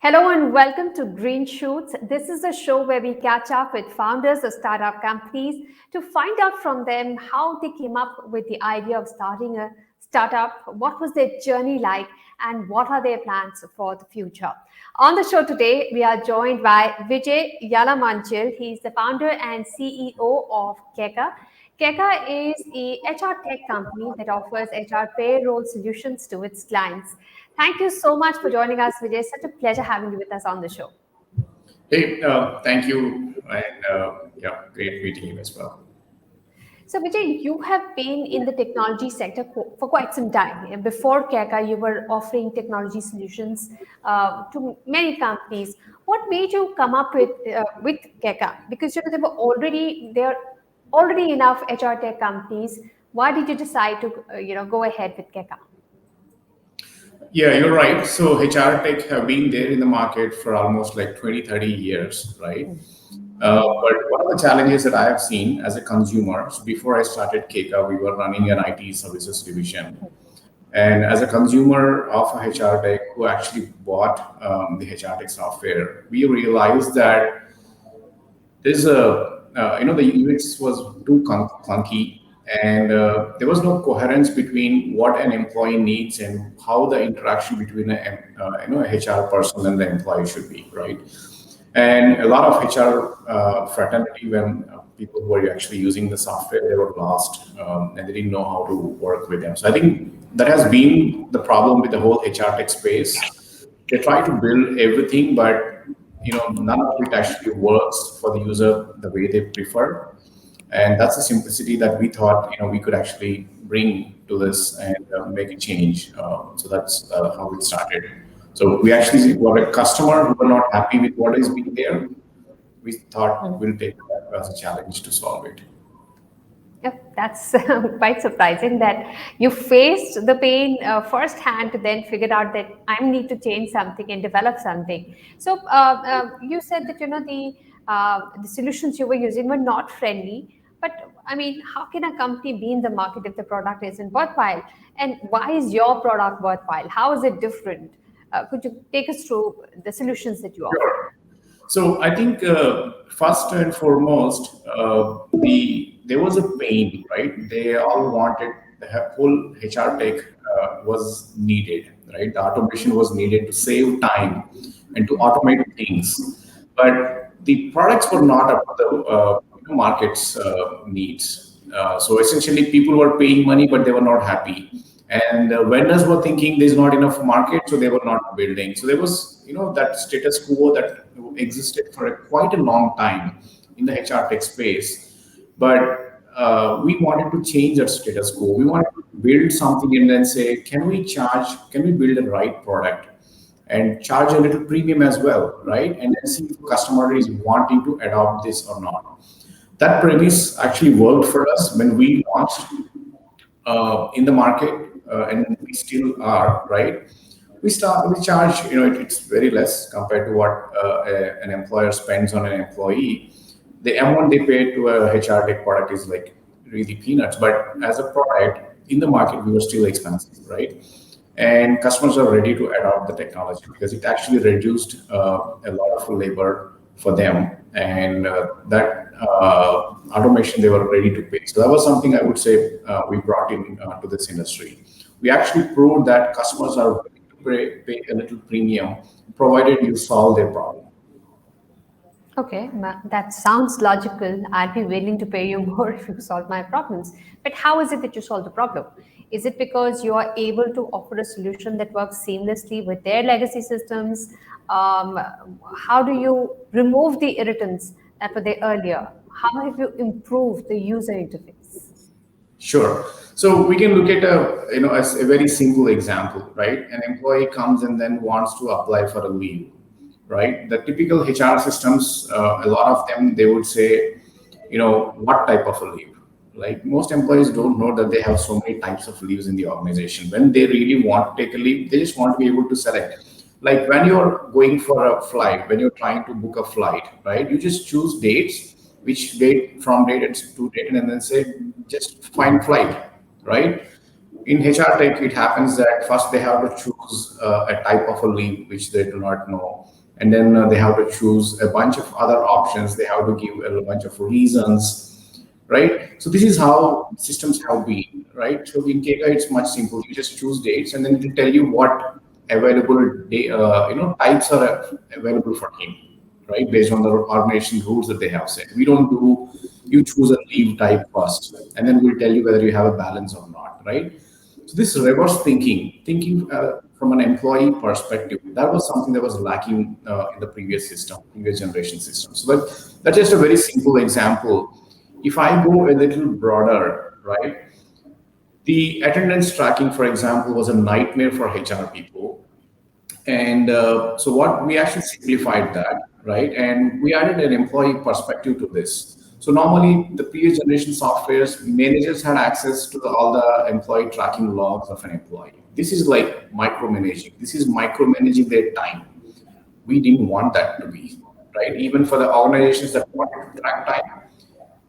Hello and welcome to Green Shoots. This is a show where we catch up with founders of startup companies to find out from them how they came up with the idea of starting a startup, what was their journey like, and what are their plans for the future. On the show today, we are joined by Vijay Yalamanchili. He's the founder and CEO of Keka. Keka is a HR tech company that offers HR payroll solutions to its clients. Thank you so much for joining us, Vijay. Such a pleasure having you with us on the show. Hey, thank you, and great meeting you as well. So, Vijay, you have been in the technology sector for quite some time. And before Keka, you were offering technology solutions to many companies. What made you come up with Keka? Because there are already enough HR tech companies. Why did you decide to go ahead with Keka? Yeah, you're right. So HR tech have been there in the market for almost like 20, 30 years, right? But one of the challenges that I have seen as a consumer, so before I started Keka, we were running an IT services division. And as a consumer of a HR tech who actually bought the HR tech software, we realized that there's the UX was too clunky, and there was no coherence between what an employee needs and how the interaction between a HR person and the employee should be, right? And a lot of HR fraternity, when people who were actually using the software, they were lost and they didn't know how to work with them. So I think that has been the problem with the whole HR tech space. They try to build everything, but none of it actually works for the user the way they prefer. And that's the simplicity that we thought we could actually bring to this and make a change. So that's how it started. So we actually got a customer who were not happy with what is being there. We thought we'll take that as a challenge to solve it. Yep, that's quite surprising that you faced the pain firsthand to then figured out that I need to change something and develop something. So you said that the solutions you were using were not friendly. But I mean, how can a company be in the market if the product isn't worthwhile? And why is your product worthwhile? How is it different? Could you take us through the solutions that you offer? Sure. So I think first and foremost, there was a pain, right? They all wanted the whole HR tech was needed, right? The automation was needed to save time and to automate things, but the products were not up to the market's needs. So essentially, people were paying money, but they were not happy. And vendors were thinking there's not enough market, so they were not building. So there was, that status quo that existed for quite a long time in the HR tech space. But we wanted to change that status quo. We wanted to build something and then say, can we build the right product and charge a little premium as well, right? And then see if the customer is wanting to adopt this or not. That premise actually worked for us when we launched in the market, and we still are, right? We charge, it's very less compared to what an employer spends on an employee. The amount they pay to a HR tech product is like really peanuts, but as a product in the market, we were still expensive, right? And customers are ready to adopt the technology because it actually reduced a lot of labor for them, and that automation they were ready to pay. So that was something I would say we brought in to this industry. We actually proved that customers are ready to pay a little premium, provided you solve their problem. Okay, that sounds logical. I'd be willing to pay you more if you solve my problems. But how is it that you solve the problem? Is it because you are able to offer a solution that works seamlessly with their legacy systems? How do you remove the irritants that were there earlier? How have you improved the user interface? Sure. So we can look at a very simple example, right? An employee comes and then wants to apply for a leave, right? The typical HR systems, a lot of them, they would say, what type of a leave? Like most employees don't know that they have so many types of leaves in the organization. When they really want to take a leave, they just want to be able to select. Like when you're going for a flight, when you're trying to book a flight, right? You just choose dates, which date from date to date, and then say, just find flight, right? In HR Tech, it happens that first they have to choose a type of a leave which they do not know, and then they have to choose a bunch of other options. They have to give a bunch of reasons, right? So this is how systems have been, right? So in Keka, it's much simple. You just choose dates, and then it will tell you what available types are available for him, right? Based on the organization rules that they have set. We don't do you choose a leave type first, and then we'll tell you whether you have a balance or not, right? So this reverse thinking from an employee perspective, that was something that was lacking in the previous generation system. So that's just a very simple example. If I go a little broader, right, the attendance tracking, for example, was a nightmare for HR people. And so what we actually simplified that, right? And we added an employee perspective to this. So normally the previous generation softwares, managers had access to all the employee tracking logs of an employee. This is like micromanaging. This is micromanaging their time. We didn't want that to be, right? Even for the organizations that wanted to track time,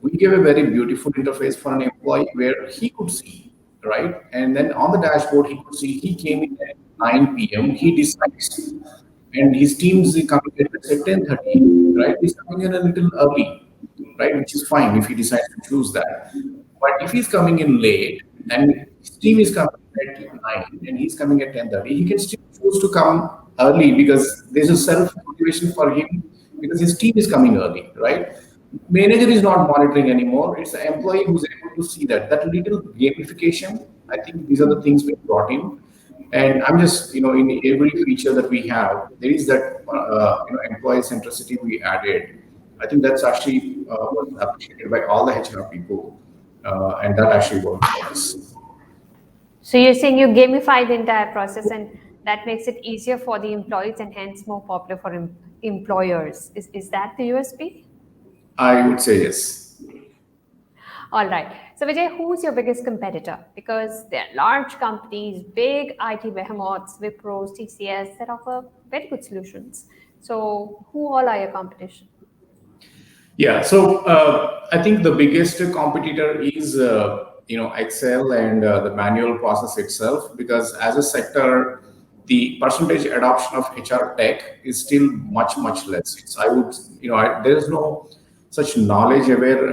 we gave a very beautiful interface for an employee where he could see, right? And then on the dashboard, he could see he came in at 9 p.m. He decides, and his team's coming in at 10:30, right? He's coming in a little early, right? Which is fine if he decides to choose that. But if he's coming in late and his team is coming at 9 and he's coming at 10:30, he can still choose to come early because there's a self-motivation for him because his team is coming early, right? Manager is not monitoring anymore. It's the employee who's able to see that. That little gamification, I think these are the things we brought in. And I'm just, in every feature that we have, there is that, employee centricity we added. I think that's actually was appreciated by all the HR people. And that actually worked for us. So you're saying you gamify the entire process and that makes it easier for the employees and hence more popular for employers. Is that the USP? I would say yes. All right. So Vijay, who's your biggest competitor? Because they're large companies, big IT behemoths, Wipro, TCS that offer very good solutions. So who all are your competition? Yeah. So I think the biggest competitor is Excel and the manual process itself, because as a sector, the percentage adoption of HR tech is still much less. There is no such knowledge aware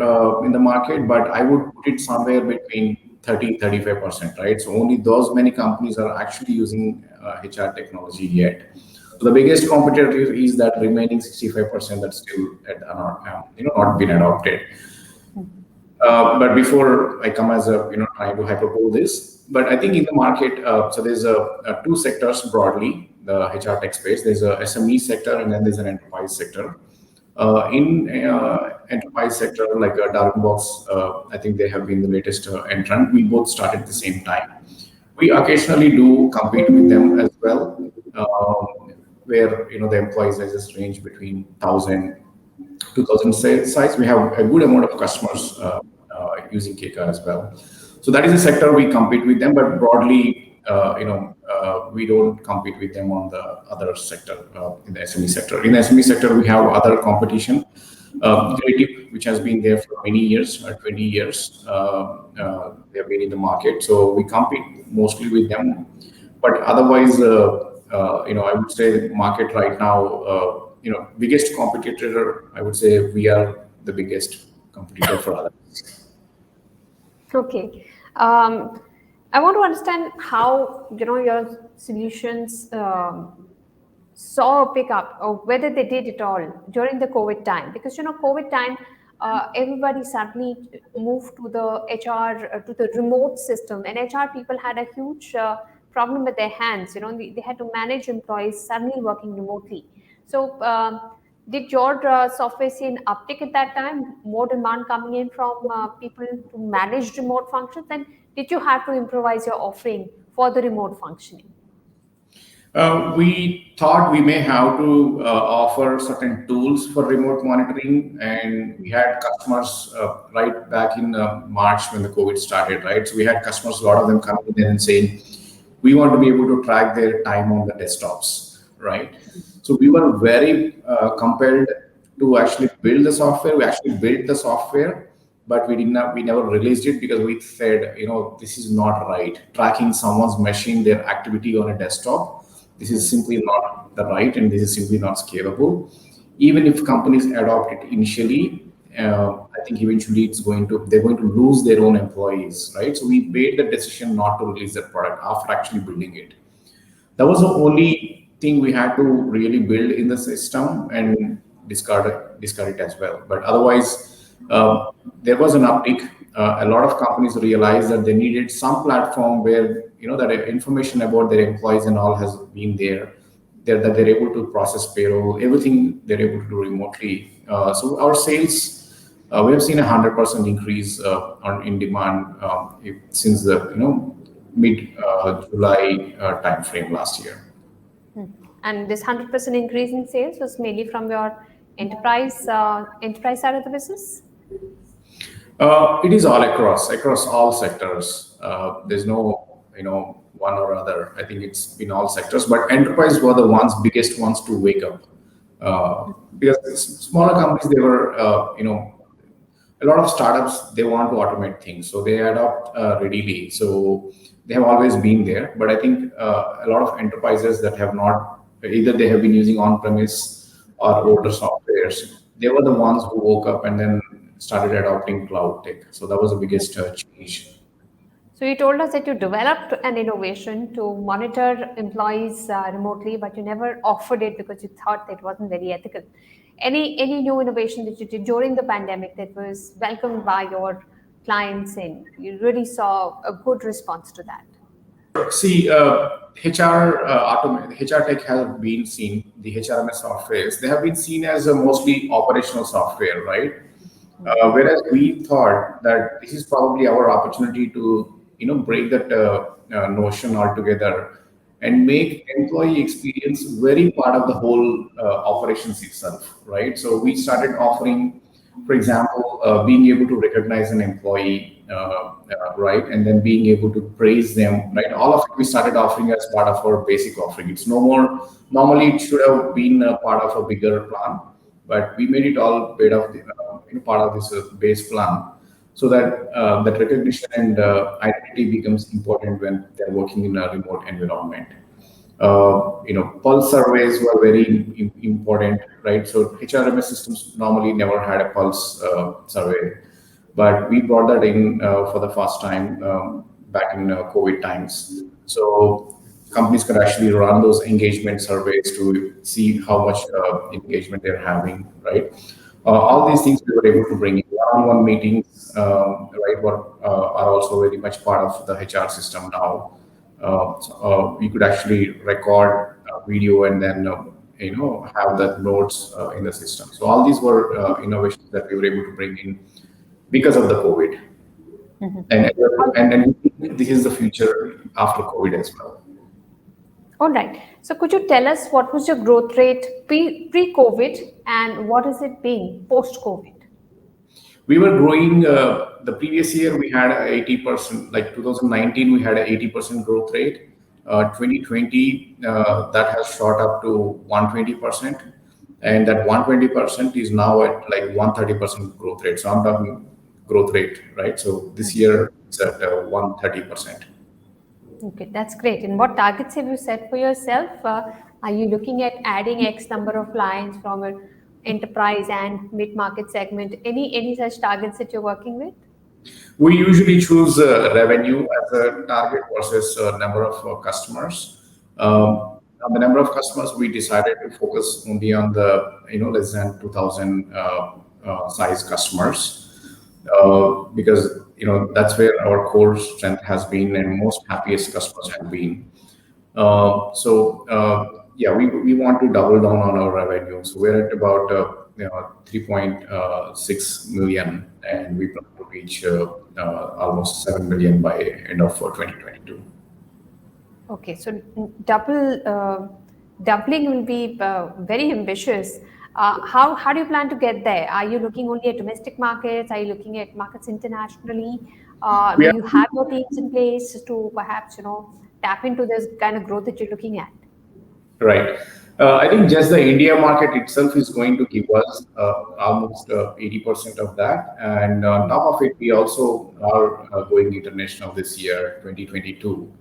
in the market, but I would put it somewhere between 30-35%, right? So only those many companies are actually using HR technology yet. So the biggest competitor is that remaining 65% that's still not been adopted. But before I come as trying to hyperbole this, but I think in the market, so there's two sectors broadly, the HR tech space. There's a SME sector and then there's an enterprise sector. In enterprise sector, like Darkenbox, I think they have been the latest entrant. We both started at the same time. We occasionally do compete with them as well, where the employee sizes range between 1,000, 2,000 size. We have a good amount of customers using Keka as well. So that is a sector we compete with them, but broadly, we don't compete with them on the other sector, in the SME sector. In the SME sector, we have other competition, Creative, which has been there for many years, 20 years. They have been in the market. So we compete mostly with them. But otherwise, I would say the market right now, biggest competitor, I would say we are the biggest competitor for others. Okay. I want to understand how your solutions saw a pickup, or whether they did at all during the COVID time. Because COVID time, everybody suddenly moved to the HR to the remote system, and HR people had a huge problem with their hands. They had to manage employees suddenly working remotely. So did your software see an uptick at that time, more demand coming in from people to manage remote functions? And did you have to improvise your offering for the remote functioning? We thought we may have to offer certain tools for remote monitoring, and we had customers right back in March when the COVID started, right? So we had customers, a lot of them coming in and saying, we want to be able to track their time on the desktops, right? So we were very compelled to actually build the software. We actually built the software, but we never released it because we said, this is not right. Tracking someone's machine, their activity on a desktop, this is simply not the right, and this is simply not scalable. Even if companies adopt it initially, I think eventually they're going to lose their own employees, right? So we made the decision not to release that product after actually building it. That was the only thing we had to really build in the system and discard it as well. But otherwise, there was an uptick. A lot of companies realized that they needed some platform where that information about their employees and all has been there. That they're able to process payroll, everything they're able to do remotely. So our sales, we have seen 100% increase in demand since the mid July time frame last year. And this 100% increase in sales was mainly from your enterprise side of the business? It is all across all sectors. There's no one or other. I think it's in all sectors, but enterprise were the biggest ones to wake up, because smaller companies, they were a lot of startups, they want to automate things, so they adopt readily. So they have always been there, but I think a lot of enterprises that have not, either they have been using on-premise or older softwares, they were the ones who woke up and then started adopting cloud tech. So that was the biggest change. So you told us that you developed an innovation to monitor employees remotely, but you never offered it because you thought that it wasn't very ethical. Any new innovation that you did during the pandemic that was welcomed by your clients and you really saw a good response to that? See, HR tech have been seen, the HRMS softwares, they have been seen as a mostly operational software, right? Whereas we thought that this is probably our opportunity to break that notion altogether and make employee experience very part of the whole operations itself, right? So we started offering, for example, being able to recognize an employee, right, and then being able to praise them, right? All of it we started offering as part of our basic offering. It's no more. Normally, it should have been a part of a bigger plan, but we made it all part of this base plan, so that that recognition and identity becomes important when they're working in a remote environment. Pulse surveys were very important, right? So HRMS systems normally never had a pulse survey, but we brought that in for the first time back in COVID times. So companies could actually run those engagement surveys to see how much engagement they're having, right? All these things we were able to bring in. One-on-one meetings, right, are also very much part of the HR system now. We could actually record video and then have the notes in the system. So all these were innovations that we were able to bring in because of the COVID. And this is the future after COVID as well. All right. So could you tell us what was your growth rate pre-COVID and what has it been post-COVID? We were growing, the previous year we had 80%, like 2019, we had an 80% growth rate. 2020, that has shot up to 120%. And that 120% is now at like 130% growth rate. So I'm talking growth rate, right? So this year it's at 130%. Okay, that's great. And what targets have you set for yourself? Are you looking at adding X number of clients from an enterprise and mid-market segment? Any such targets that you're working with? We usually choose revenue as a target versus number of customers. On the number of customers, we decided to focus only on the less than 2,000 size customers, because that's where our core strength has been and most happiest customers have been. Yeah, we want to double down on our revenue. So we're at about 3.6 million, and we plan to reach almost 7 million by end of 2022. Okay, so doubling will be very ambitious. How do you plan to get there? Are you looking only at domestic markets? Are you looking at markets internationally? Do you have your teams in place to perhaps tap into this kind of growth that you're looking at? Right. I think just the India market itself is going to give us almost 80% of that. And on top of it, we also are going international this year, 2022.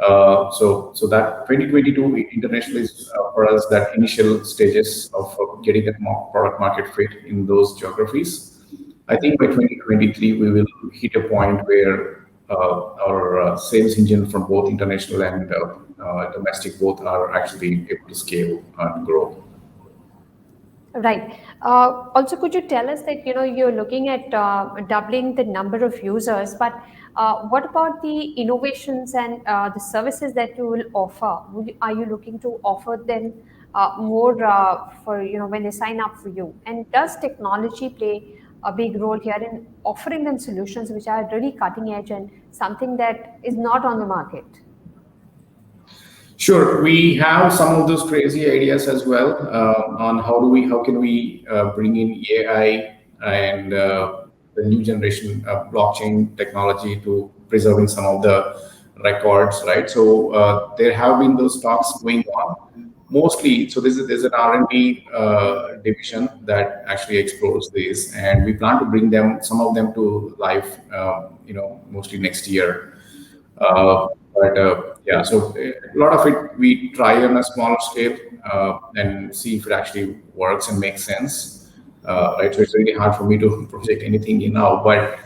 So that 2022 international is for us that initial stages of getting that product market fit in those geographies. I think by 2023 we will hit a point where our sales engine from both international and domestic both are actually able to scale and grow. Right. Also, could you tell us that you're looking at doubling the number of users, but what about the innovations and the services that you will offer? Are you looking to offer them more for when they sign up for you? And does technology play a big role here in offering them solutions which are really cutting edge and something that is not on the market? Sure, we have some of those crazy ideas as well on how can we bring in AI and the new generation blockchain technology to preserving some of the records, right? So there have been those talks going on. Mostly, so there's an R&D division that actually explores this, and we plan to bring some of them to life, mostly next year. But yeah, so a lot of it we try on a smaller scale and see if it actually works and makes sense. Right, so it's really hard for me to project anything in now, but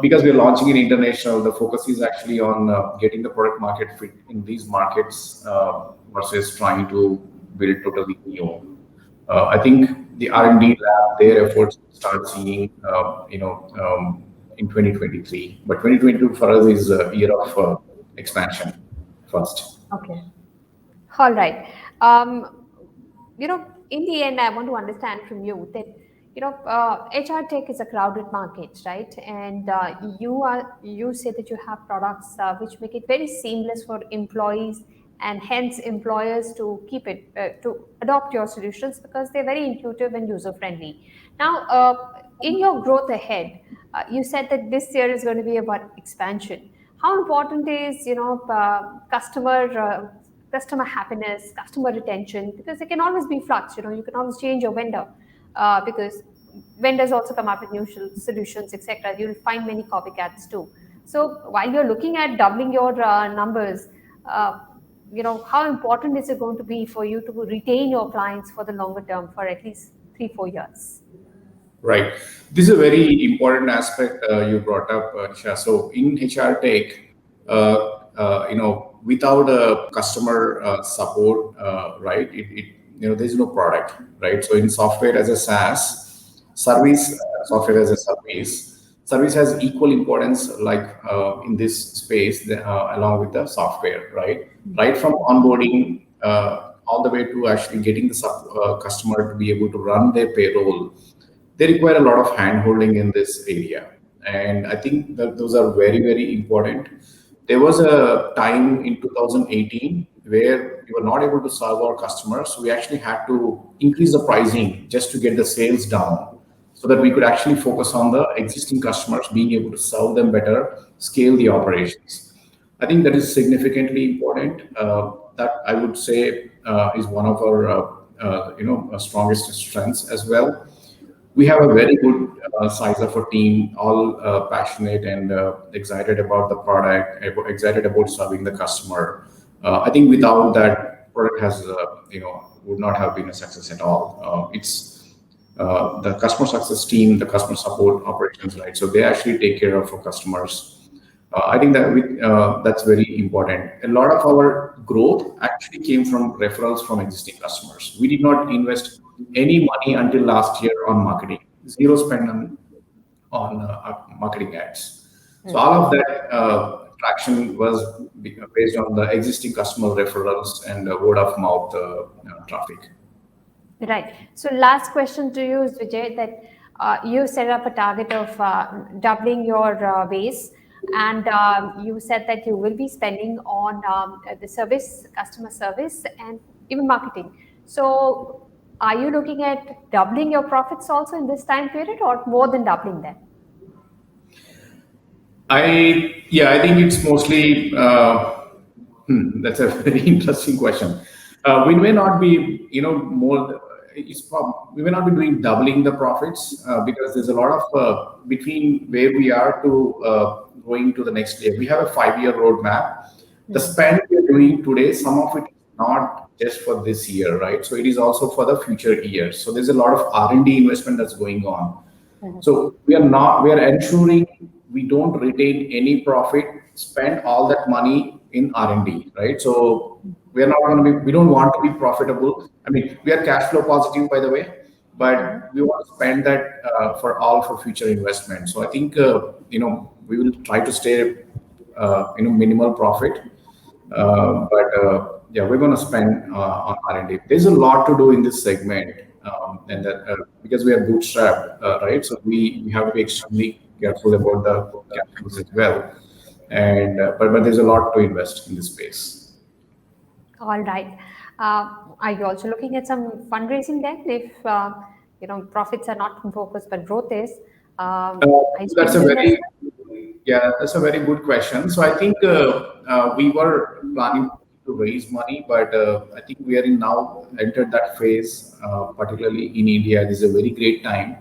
because we're launching in international, the focus is actually on getting the product market fit in these markets versus trying to build totally new. I think the R&D lab, their efforts start seeing, in 2023, but 2022 for us is a year of expansion first. Okay. All right. In the end, I want to understand from you that HR tech is a crowded market, right? And you say that you have products which make it very seamless for employees and hence employers to keep it to adopt your solutions because they're very intuitive and user friendly. Now, in your growth ahead, you said that this year is going to be about expansion. How important is customer happiness, customer retention, because there can always be flux. You can always change your vendor because vendors also come up with new solutions, etc. You'll find many copycats too. So while you're looking at doubling your numbers, how important is it going to be for you to retain your clients for the longer term for at least 3-4 years? Right. This is a very important aspect you brought up, Anisha. So in HR Tech, without a customer support, right, there's no product, right? So in software as a SaaS, software as a service has equal importance like in this space along with the software, right? Right from onboarding all the way to actually getting the customer to be able to run their payroll. They require a lot of hand-holding in this area. And I think that those are very, very important. There was a time in 2018 where we were not able to serve our customers. So we actually had to increase the pricing just to get the sales down so that we could actually focus on the existing customers, being able to serve them better, scale the operations. I think that is significantly important. That I would say is one of our strongest strengths as well. We have a very good size of a team, all passionate and excited about the product, excited about serving the customer. I think without that, product would not have been a success at all. It's the customer success team, the customer support operations, right? So they actually take care of our customers. I think that that's very important. A lot of our growth actually came from referrals from existing customers. We did not invest any money until last year on marketing, zero spend on marketing ads. So all of that traction was based on the existing customer referrals and word of mouth traffic. Right. So last question to you is, Vijay, that you set up a target of doubling your base, and you said that you will be spending on the service, customer service, and even marketing. So are you looking at doubling your profits also in this time period or more than doubling them? I think it's mostly, that's a very interesting question. We may not be, more. We may not be doing doubling the profits because there's a lot of between where we are to going to the next year. We have a 5-year roadmap. The spend we are doing today, some of it is not just for this year, right? So it is also for the future years. So there's a lot of R&D investment that's going on. So we are not. We are ensuring we don't retain any profit. Spend all that money in R&D, right? So we are not going to be. We don't want to be profitable. I mean, we are cash flow positive, by the way, but we want to spend that for future investment. So I think we will try to stay minimal profit, but yeah, we're going to spend on R&D. There's a lot to do in this segment, and that because we are bootstrapped, right? So we have to be extremely careful about the capitals as well. And but there's a lot to invest in this space. All right. Are you also looking at some fundraising then? If profits are not in focus, but growth is. That's a very that's a very good question. So I think we were planning to raise money, but I think we are in now entered that phase, particularly in India. This is a very great time.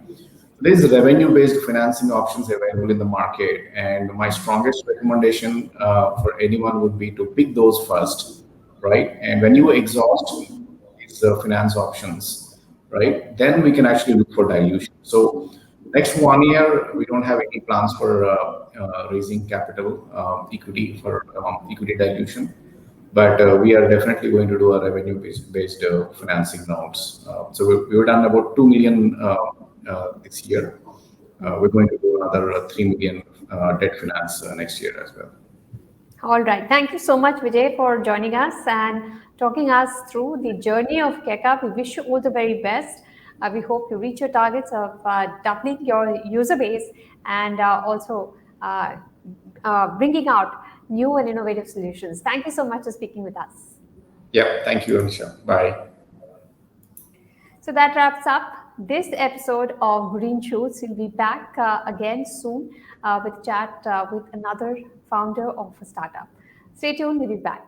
There's revenue-based financing options available in the market, and my strongest recommendation for anyone would be to pick those first, right? And when you exhaust these finance options, right, then we can actually look for dilution. So next 1 year, we don't have any plans for raising capital equity for equity dilution, but we are definitely going to do a revenue-based financing rounds. So we've done about 2 million this year. We're going to do another 3 million debt finance next year as well. All right. Thank you so much, Vijay, for joining us and talking us through the journey of Keka. We wish you all the very best. We hope you reach your targets of doubling your user base and also bringing out new and innovative solutions. Thank you so much for speaking with us. Yeah, thank you, Anisha. Bye. So that wraps up this episode of Green Shoots. We'll be back again soon with chat with another founder of a startup. Stay tuned, we'll be back.